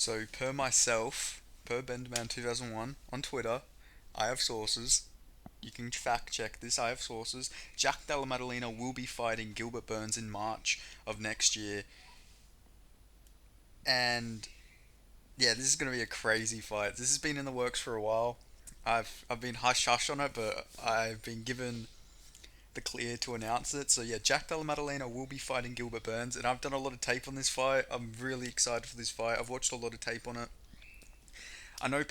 So, per myself, per Benderman2001 on Twitter, I have sources. You can fact check this. I have sources. Jack Della Maddalena will be fighting Gilbert Burns in March of next year, and yeah, this is gonna be a crazy fight. This has been in the works for a while. I've been hush hush on it, but I've been given the clear to announce it. So yeah, Jack Della Maddalena will be fighting Gilbert Burns, and I've done a lot of tape on this fight. I'm really excited for this fight. I've watched a lot of tape on it. I know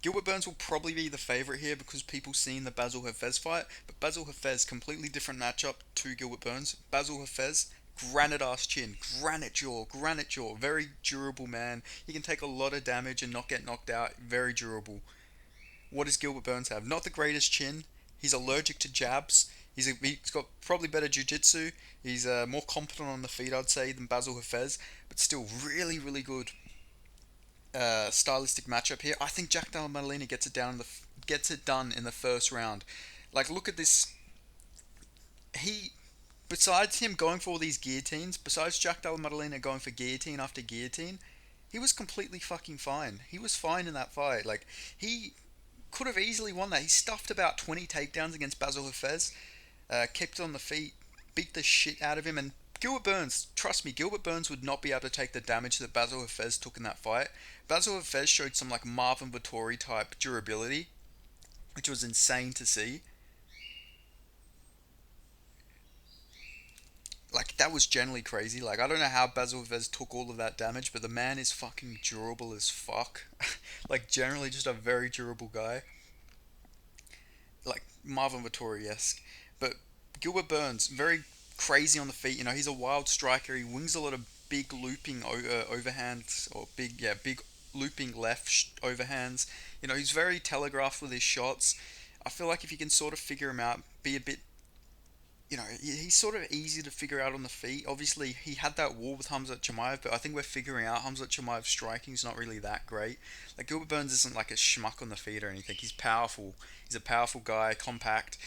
Gilbert Burns will probably be the favorite here because people seen the Basil Hafez fight, but Basil Hafez completely different matchup to Gilbert Burns. Basil Hafez, granite ass chin, granite jaw, very durable man. He can take a lot of damage and not get knocked out. Very durable. What does Gilbert Burns have? Not the greatest chin. He's allergic to jabs. He's got probably better jiu-jitsu. He's more competent on the feet, I'd say, than Basil Hafez, but still really, really good stylistic matchup here. I think Jack Della Maddalena gets it done in the first round. Like, look at this. He, besides him going for all these guillotines, besides Jack Della Maddalena going for guillotine after guillotine, he was completely fucking fine. He was fine in that fight. Like, he could have easily won that. He stuffed about 20 takedowns against Basil Hafez, kept on the feet, beat the shit out of him, and Gilbert Burns, trust me, Gilbert Burns would not be able to take the damage that Basil Hafez took in that fight. Basil Hafez showed some like Marvin Vittori type durability, which was insane to see. Like that was generally crazy. Like I don't know how Basil Hafez took all of that damage, but the man is fucking durable as fuck. Like generally just a very durable guy. Like Marvin Vittori esque. But Gilbert Burns, very crazy on the feet. You know, he's a wild striker. He wings a lot of big looping overhands or big looping left overhands. You know, he's very telegraphed with his shots. I feel like if you can sort of figure him out, be a bit, he's sort of easy to figure out on the feet. Obviously, he had that war with Hamzat Chimaev, but I think we're figuring out Hamzat Chimaev's striking is not really that great. Like Gilbert Burns isn't like a schmuck on the feet or anything. He's powerful. He's a powerful guy, compact.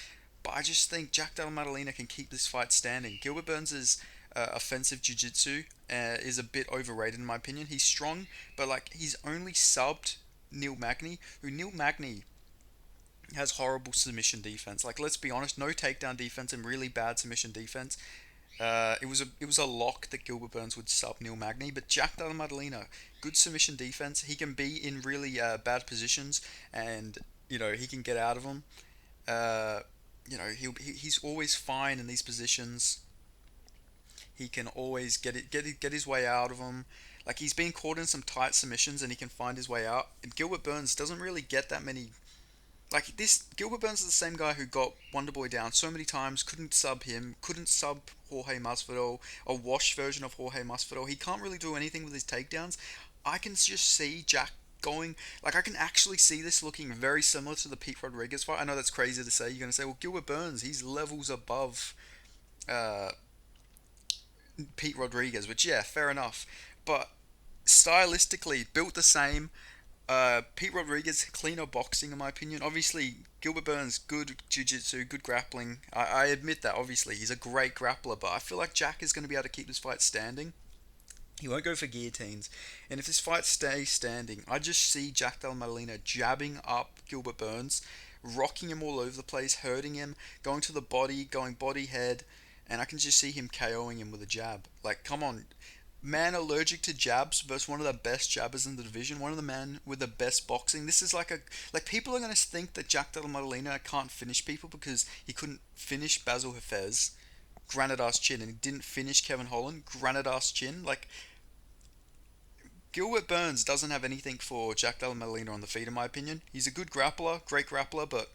But I just think Jack Della Maddalena can keep this fight standing. Gilbert Burns' offensive jiu-jitsu is a bit overrated in my opinion. He's strong, but like he's only subbed Neil Magny, who Neil Magny has horrible submission defense. Like let's be honest, no takedown defense and really bad submission defense. It was a lock that Gilbert Burns would sub Neil Magny, but Jack Della Maddalena, good submission defense. He can be in really bad positions, and he can get out of them. Uh, he's always fine in these positions. He can always get his way out of them. Like he's been caught in some tight submissions and he can find his way out. And Gilbert Burns doesn't really get that many. Like this, Gilbert Burns is the same guy who got Wonderboy down so many times. Couldn't sub him. Couldn't sub Jorge Masvidal. A wash version of Jorge Masvidal. He can't really do anything with his takedowns. I can just see Jack going. Like I can actually see this looking very similar to the Pete Rodriguez fight. I know that's crazy to say. You're gonna say, well, Gilbert Burns, he's levels above uh, Pete Rodriguez, which yeah, fair enough. But stylistically, built the same. Pete Rodriguez, cleaner boxing in my opinion. Obviously, Gilbert Burns, good jiu-jitsu, good grappling. I admit that, obviously. He's a great grappler, but I feel like Jack is going to be able to keep this fight standing. He won't go for guillotines. And if this fight stays standing, I just see Jack Del Madalena jabbing up Gilbert Burns, rocking him all over the place, hurting him, going to the body, going body head, and I can just see him KOing him with a jab. Like, come on, man allergic to jabs versus one of the best jabbers in the division, one of the men with the best boxing. This is like people are gonna think that Jack Della Maddalena can't finish people because he couldn't finish Basil Hafez, granite ass chin, and he didn't finish Kevin Holland, granite ass chin. Like Gilbert Burns doesn't have anything for Jack Della Maddalena on the feet, in my opinion. He's a good grappler, great grappler, but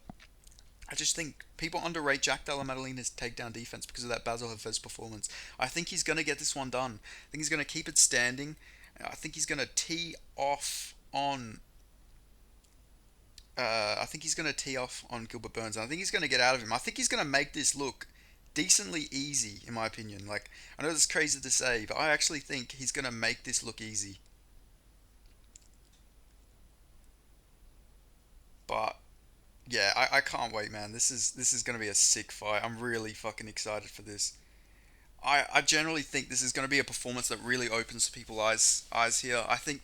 I just think people underrate Jack Della Maddalena's takedown defense because of that Basil Hafez performance. I think he's going to get this one done. I think he's going to keep it standing. I think he's going to tee off on. I think he's going to tee off on Gilbert Burns. And I think he's going to get out of him. I think he's going to make this look decently easy, in my opinion. Like I know this is crazy to say, but I actually think he's going to make this look easy. But yeah, I can't wait, man. This is going to be a sick fight. I'm really fucking excited for this. I generally think this is going to be a performance that really opens people's eyes here. I think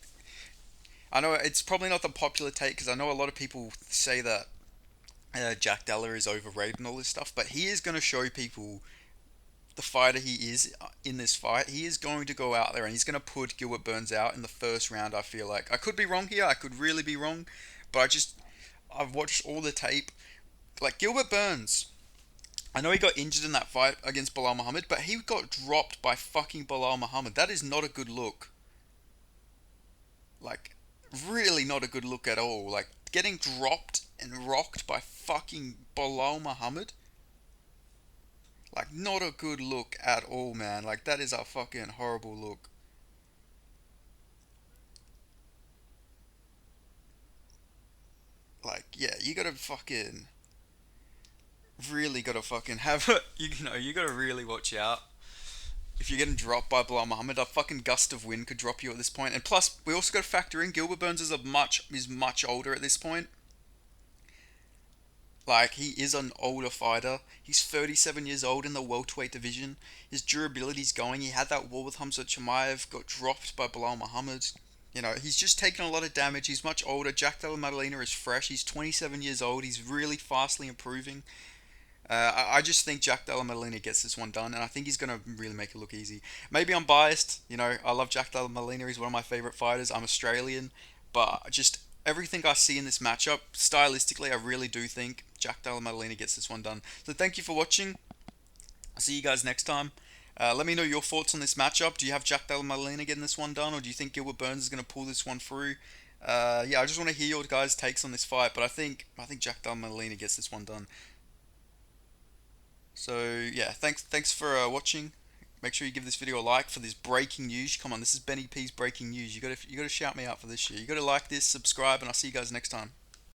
I know it's probably not the popular take because I know a lot of people say that Jack Della is overrated and all this stuff, but he is going to show people the fighter he is in this fight. He is going to go out there and he's going to put Gilbert Burns out in the first round. I feel like I could be wrong here. I could really be wrong, but I've watched all the tape. Like Gilbert Burns, I know he got injured in that fight against Bilal Muhammad, but he got dropped by fucking Bilal Muhammad. That is not a good look. Like, really not a good look at all. Like, getting dropped and rocked by fucking Bilal Muhammad. Like, not a good look at all, man. Like, that is a fucking horrible look. Like, yeah, you gotta fucking. Really gotta fucking have. You gotta really watch out. If you're getting dropped by Bilal Muhammad, a fucking gust of wind could drop you at this point. And plus, we also got to factor in Gilbert Burns is much older at this point. Like he is an older fighter. He's 37 years old in the welterweight division. His durability's going. He had that war with Hamza Chimaev, got dropped by Bilal Muhammad. He's just taken a lot of damage. He's much older. Jack Della Maddalena is fresh. He's 27 years old. He's really fastly improving. I just think Jack Della Maddalena gets this one done, and I think he's going to really make it look easy. Maybe I'm biased. I love Jack Della Maddalena. He's one of my favorite fighters. I'm Australian, but just everything I see in this matchup, stylistically, I really do think Jack Della Maddalena gets this one done. So thank you for watching. I'll see you guys next time. Let me know your thoughts on this matchup. Do you have Jack Della Maddalena getting this one done, or do you think Gilbert Burns is going to pull this one through? Yeah, I just want to hear your guys' takes on this fight, but I think Jack Della Maddalena gets this one done. So yeah, thanks for watching. Make sure you give this video a like for this breaking news. Come on, this is Benny P's breaking news. You gotta shout me out for this shit. You gotta like this, subscribe, and I'll see you guys next time.